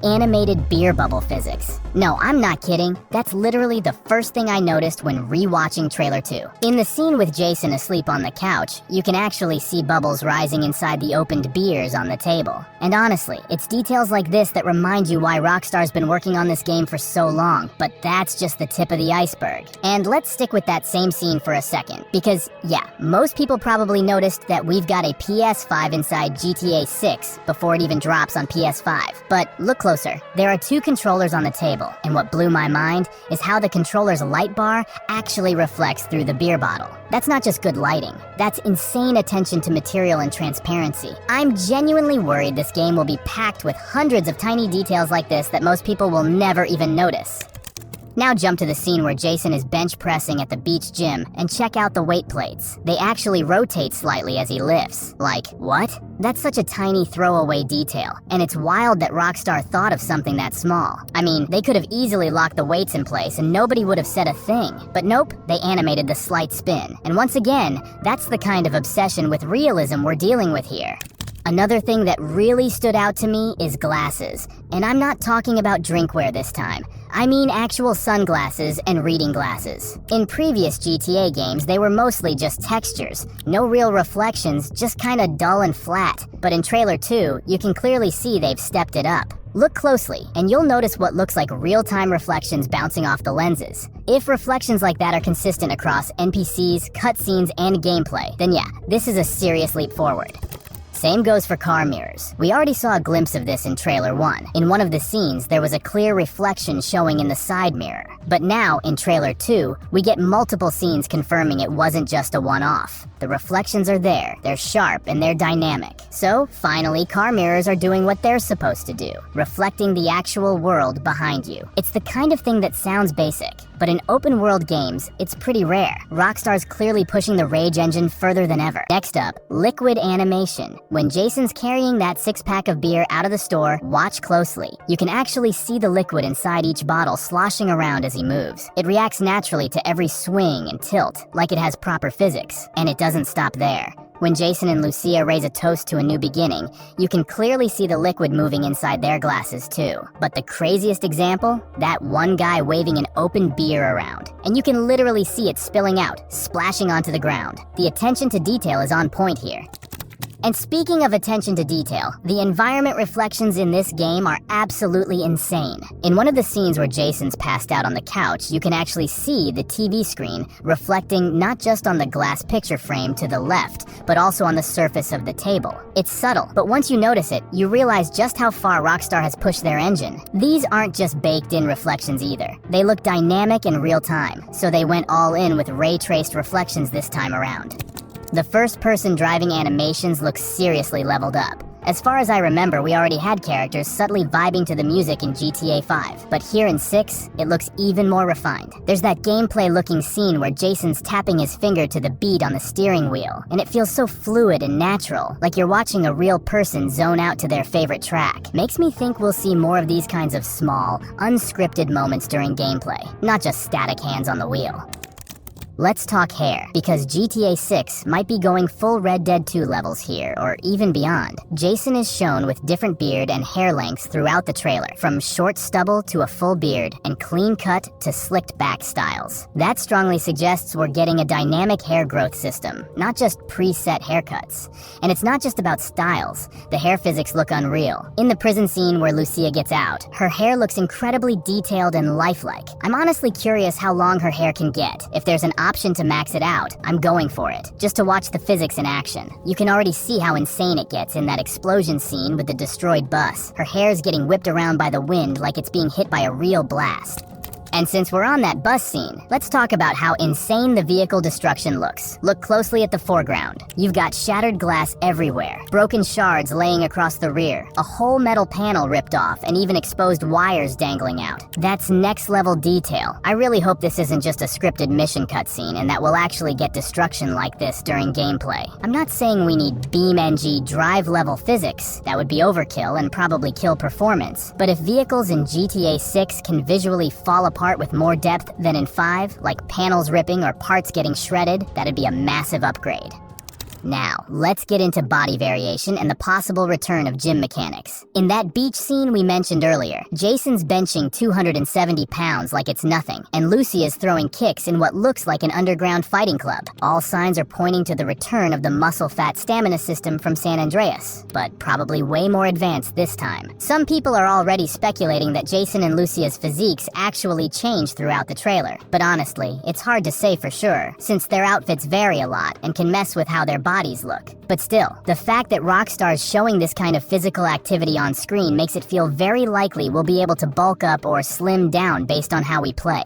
Animated beer bubble physics. No, I'm not kidding. That's literally the first thing I noticed when rewatching Trailer 2. In the scene with Jason asleep on the couch, you can actually see bubbles rising inside the opened beers on the table. And honestly, it's details like this that remind you why Rockstar's been working on this game for so long, but that's just the tip of the iceberg. And let's stick with that same scene for a second, because yeah, most people probably noticed that we've got a PS5 inside GTA 6 before it even drops on PS5. But look closer. There are two controllers on the table, and what blew my mind is how the controller's light bar actually reflects through the beer bottle. That's not just good lighting. That's insane attention to material and transparency. I'm genuinely worried this game will be packed with hundreds of tiny details like this that most people will never even notice. Now jump to the scene where Jason is bench pressing at the beach gym and check out the weight plates. They actually rotate slightly as he lifts. Like, what? That's such a tiny throwaway detail, and it's wild that Rockstar thought of something that small. I mean, they could have easily locked the weights in place and nobody would have said a thing. But nope, they animated the slight spin. And once again, that's the kind of obsession with realism we're dealing with here. Another thing that really stood out to me is glasses. And I'm not talking about drinkware this time. I mean actual sunglasses and reading glasses. In previous GTA games, they were mostly just textures. No real reflections, just kinda dull and flat. But in Trailer 2, you can clearly see they've stepped it up. Look closely, and you'll notice what looks like real-time reflections bouncing off the lenses. If reflections like that are consistent across NPCs, cutscenes, and gameplay, then yeah, this is a serious leap forward. Same goes for car mirrors. We already saw a glimpse of this in Trailer 1. In one of the scenes, there was a clear reflection showing in the side mirror. But now, in Trailer 2, we get multiple scenes confirming it wasn't just a one-off. The reflections are there, they're sharp, and they're dynamic. So, finally, car mirrors are doing what they're supposed to do, reflecting the actual world behind you. It's the kind of thing that sounds basic, but in open-world games, it's pretty rare. Rockstar's clearly pushing the Rage engine further than ever. Next up, liquid animation. When Jason's carrying that six-pack of beer out of the store, watch closely. You can actually see the liquid inside each bottle sloshing around as he moves. It reacts naturally to every swing and tilt, like it has proper physics. And it doesn't stop there. When Jason and Lucia raise a toast to a new beginning, you can clearly see the liquid moving inside their glasses too. But the craziest example? That one guy waving an open beer around. And you can literally see it spilling out, splashing onto the ground. The attention to detail is on point here. And speaking of attention to detail, the environment reflections in this game are absolutely insane. In one of the scenes where Jason's passed out on the couch, you can actually see the TV screen reflecting not just on the glass picture frame to the left, but also on the surface of the table. It's subtle, but once you notice it, you realize just how far Rockstar has pushed their engine. These aren't just baked-in reflections either. They look dynamic in real time, so they went all in with ray-traced reflections this time around. The first-person driving animations look seriously leveled up. As far as I remember, we already had characters subtly vibing to the music in GTA 5, but here in 6, it looks even more refined. There's that gameplay-looking scene where Jason's tapping his finger to the beat on the steering wheel, and it feels so fluid and natural, like you're watching a real person zone out to their favorite track. Makes me think we'll see more of these kinds of small, unscripted moments during gameplay, not just static hands on the wheel. Let's talk hair, because GTA 6 might be going full Red Dead 2 levels here, or even beyond. Jason is shown with different beard and hair lengths throughout the trailer, from short stubble to a full beard, and clean cut to slicked back styles. That strongly suggests we're getting a dynamic hair growth system, not just preset haircuts. And it's not just about styles. The hair physics look unreal. In the prison scene where Lucia gets out, her hair looks incredibly detailed and lifelike. I'm honestly curious how long her hair can get. If there's an option to max it out, I'm going for it, just to watch the physics in action. You can already see how insane it gets in that explosion scene with the destroyed bus. Her hair's getting whipped around by the wind like it's being hit by a real blast. And since we're on that bus scene, let's talk about how insane the vehicle destruction looks. Look closely at the foreground. You've got shattered glass everywhere, broken shards laying across the rear, a whole metal panel ripped off, and even exposed wires dangling out. That's next level detail. I really hope this isn't just a scripted mission cutscene and that we'll actually get destruction like this during gameplay. I'm not saying we need BeamNG drive level physics. That would be overkill and probably kill performance. But if vehicles in GTA 6 can visually fall apart with more depth than in 5, like panels ripping or parts getting shredded, that'd be a massive upgrade. Now, let's get into body variation and the possible return of gym mechanics. In that beach scene we mentioned earlier, Jason's benching 270 pounds like it's nothing, and Lucy is throwing kicks in what looks like an underground fighting club. All signs are pointing to the return of the muscle-fat stamina system from San Andreas, but probably way more advanced this time. Some people are already speculating that Jason and Lucia's physiques actually changed throughout the trailer, but honestly, it's hard to say for sure, since their outfits vary a lot and can mess with how their bodies look. But still, the fact that Rockstar is showing this kind of physical activity on screen makes it feel very likely we'll be able to bulk up or slim down based on how we play.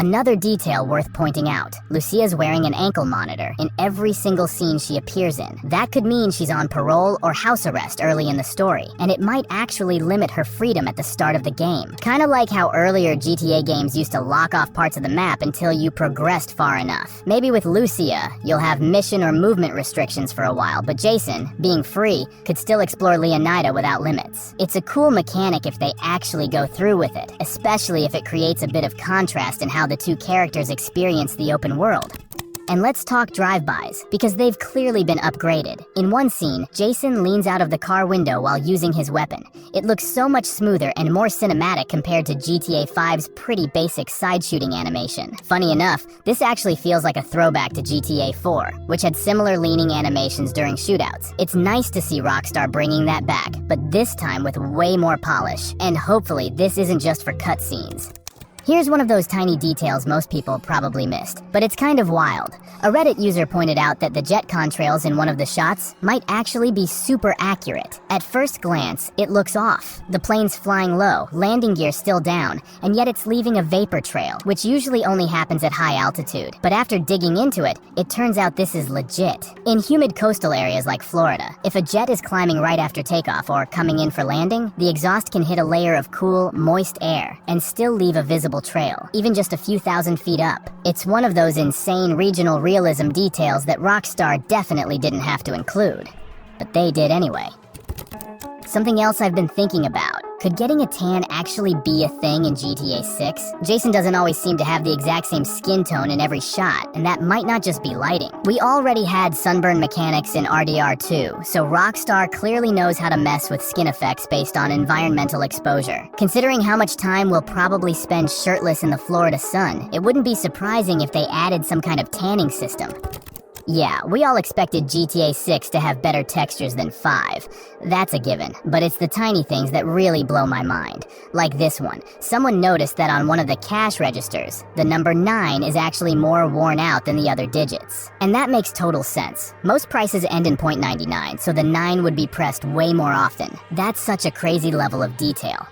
Another detail worth pointing out, Lucia's wearing an ankle monitor in every single scene she appears in. That could mean she's on parole or house arrest early in the story, and it might actually limit her freedom at the start of the game. Kinda like how earlier GTA games used to lock off parts of the map until you progressed far enough. Maybe with Lucia, you'll have mission or movement restrictions for a while, but Jason, being free, could still explore Leonida without limits. It's a cool mechanic if they actually go through with it, especially if it creates a bit of contrast in how the two characters experience the open world. And let's talk drive-bys, because they've clearly been upgraded. In one scene, Jason leans out of the car window while using his weapon. It looks so much smoother and more cinematic compared to GTA 5's pretty basic side-shooting animation. Funny enough, this actually feels like a throwback to GTA 4, which had similar leaning animations during shootouts. It's nice to see Rockstar bringing that back, but this time with way more polish. And hopefully, this isn't just for cutscenes. Here's one of those tiny details most people probably missed, but it's kind of wild. A Reddit user pointed out that the jet contrails in one of the shots might actually be super accurate. At first glance, it looks off. The plane's flying low, landing gear still down, and yet it's leaving a vapor trail, which usually only happens at high altitude. But after digging into it, it turns out this is legit. In humid coastal areas like Florida, if a jet is climbing right after takeoff or coming in for landing, the exhaust can hit a layer of cool, moist air and still leave a visible trail, even just a few thousand feet up. It's one of those insane regional realism details that Rockstar definitely didn't have to include. But they did anyway. Something else I've been thinking about. Could getting a tan actually be a thing in GTA 6? Jason doesn't always seem to have the exact same skin tone in every shot, and that might not just be lighting. We already had sunburn mechanics in RDR 2, so Rockstar clearly knows how to mess with skin effects based on environmental exposure. Considering how much time we'll probably spend shirtless in the Florida sun, it wouldn't be surprising if they added some kind of tanning system. Yeah, we all expected GTA 6 to have better textures than 5. That's a given, but it's the tiny things that really blow my mind. Like this one. Someone noticed that on one of the cash registers, the number 9 is actually more worn out than the other digits. And that makes total sense. Most prices end in .99, so the 9 would be pressed way more often. That's such a crazy level of detail.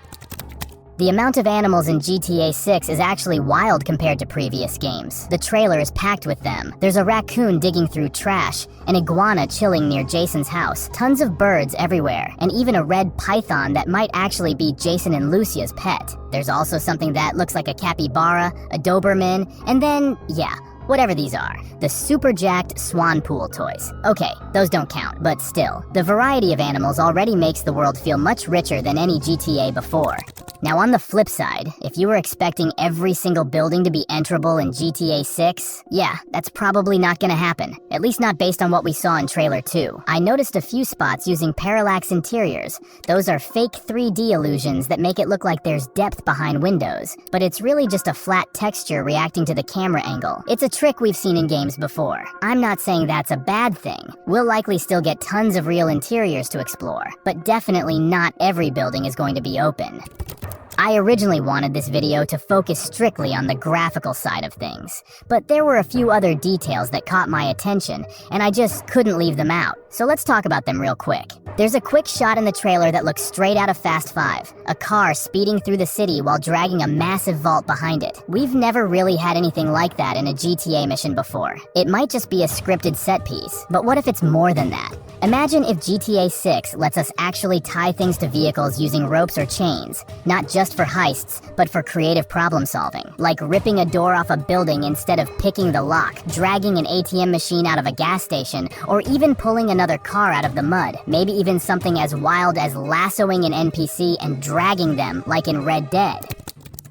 The amount of animals in GTA 6 is actually wild compared to previous games. The trailer is packed with them. There's a raccoon digging through trash, an iguana chilling near Jason's house, tons of birds everywhere, and even a red python that might actually be Jason and Lucia's pet. There's also something that looks like a capybara, a Doberman, and then, yeah, whatever these are. The super jacked swan pool toys. Okay, those don't count, but still. The variety of animals already makes the world feel much richer than any GTA before. Now on the flip side, if you were expecting every single building to be enterable in GTA 6, yeah, that's probably not gonna happen. At least not based on what we saw in Trailer 2. I noticed a few spots using parallax interiors. Those are fake 3D illusions that make it look like there's depth behind windows, but it's really just a flat texture reacting to the camera angle. It's a trick we've seen in games before. I'm not saying that's a bad thing. We'll likely still get tons of real interiors to explore, but definitely not every building is going to be open. I originally wanted this video to focus strictly on the graphical side of things, but there were a few other details that caught my attention, and I just couldn't leave them out. So let's talk about them real quick. There's a quick shot in the trailer that looks straight out of Fast 5, a car speeding through the city while dragging a massive vault behind it. We've never really had anything like that in a GTA mission before. It might just be a scripted set piece, but what if it's more than that? Imagine if GTA 6 lets us actually tie things to vehicles using ropes or chains, not just for heists, but for creative problem solving, like ripping a door off a building instead of picking the lock, dragging an ATM machine out of a gas station, or even pulling another car out of the mud, maybe even something as wild as lassoing an NPC and dragging them like in Red Dead.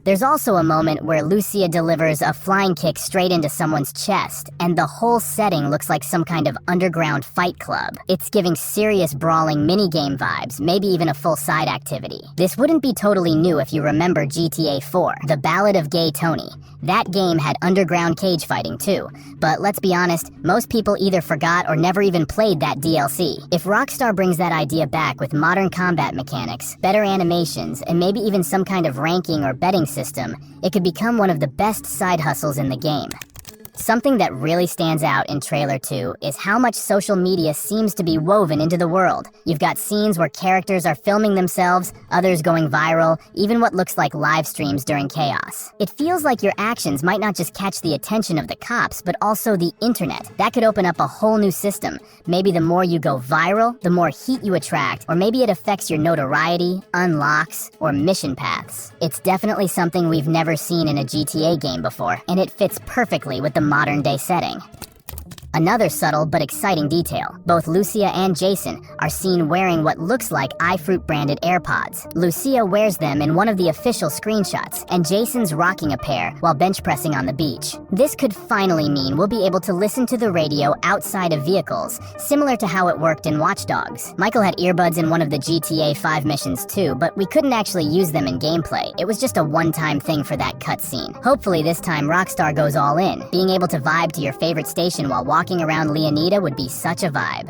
There's also a moment where Lucia delivers a flying kick straight into someone's chest, and the whole setting looks like some kind of underground fight club. It's giving serious brawling minigame vibes, maybe even a full side activity. This wouldn't be totally new if you remember GTA 4, The Ballad of Gay Tony. That game had underground cage fighting too, but let's be honest, most people either forgot or never even played that DLC. If Rockstar brings that idea back with modern combat mechanics, better animations, and maybe even some kind of ranking or betting system, it could become one of the best side hustles in the game. Something that really stands out in Trailer 2 is how much social media seems to be woven into the world. You've got scenes where characters are filming themselves, others going viral, even what looks like live streams during chaos. It feels like your actions might not just catch the attention of the cops, but also the internet. That could open up a whole new system. Maybe the more you go viral, the more heat you attract, or maybe it affects your notoriety, unlocks, or mission paths. It's definitely something we've never seen in a GTA game before, and it fits perfectly with the modern-day setting. Another subtle but exciting detail, both Lucia and Jason are seen wearing what looks like iFruit branded AirPods. Lucia wears them in one of the official screenshots, and Jason's rocking a pair while bench pressing on the beach. This could finally mean we'll be able to listen to the radio outside of vehicles, similar to how it worked in Watch Dogs. Michael had earbuds in one of the GTA 5 missions too, but we couldn't actually use them in gameplay. It was just a one-time thing for that cutscene. Hopefully this time Rockstar goes all in. Being able to vibe to your favorite station while walking around Leonida would be such a vibe.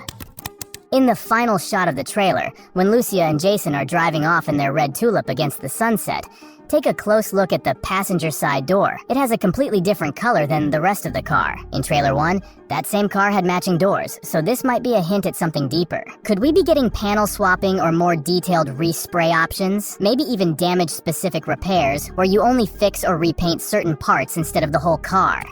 In the final shot of the trailer, when Lucia and Jason are driving off in their red Tulip against the sunset, take a close look at the passenger side door. It has a completely different color than the rest of the car. In Trailer 1, that same car had matching doors, so this might be a hint at something deeper. Could we be getting panel swapping or more detailed respray options? Maybe even damage-specific repairs, where you only fix or repaint certain parts instead of the whole car.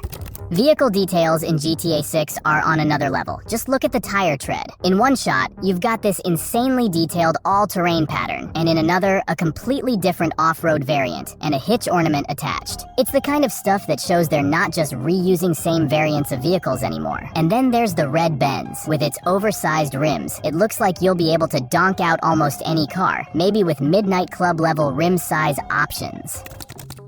Vehicle details in GTA 6 are on another level. Just look at the tire tread. In one shot, you've got this insanely detailed all-terrain pattern, and in another, a completely different off-road variant, and a hitch ornament attached. It's the kind of stuff that shows they're not just reusing same variants of vehicles anymore. And then there's the red Benz. With its oversized rims, it looks like you'll be able to donk out almost any car, maybe with Midnight Club level rim size options.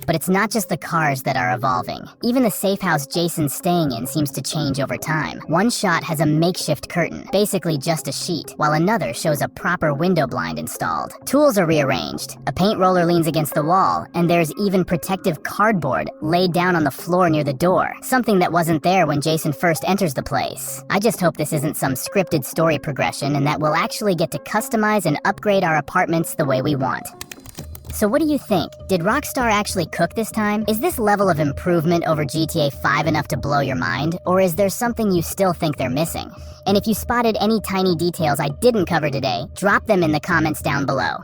But it's not just the cars that are evolving. Even the safe house Jason's staying in seems to change over time. One shot has a makeshift curtain, basically just a sheet, while another shows a proper window blind installed. Tools are rearranged, a paint roller leans against the wall, and there's even protective cardboard laid down on the floor near the door, something that wasn't there when Jason first enters the place. I just hope this isn't some scripted story progression and that we'll actually get to customize and upgrade our apartments the way we want. So what do you think? Did Rockstar actually cook this time? Is this level of improvement over GTA 5 enough to blow your mind? Or is there something you still think they're missing? And if you spotted any tiny details I didn't cover today, drop them in the comments down below.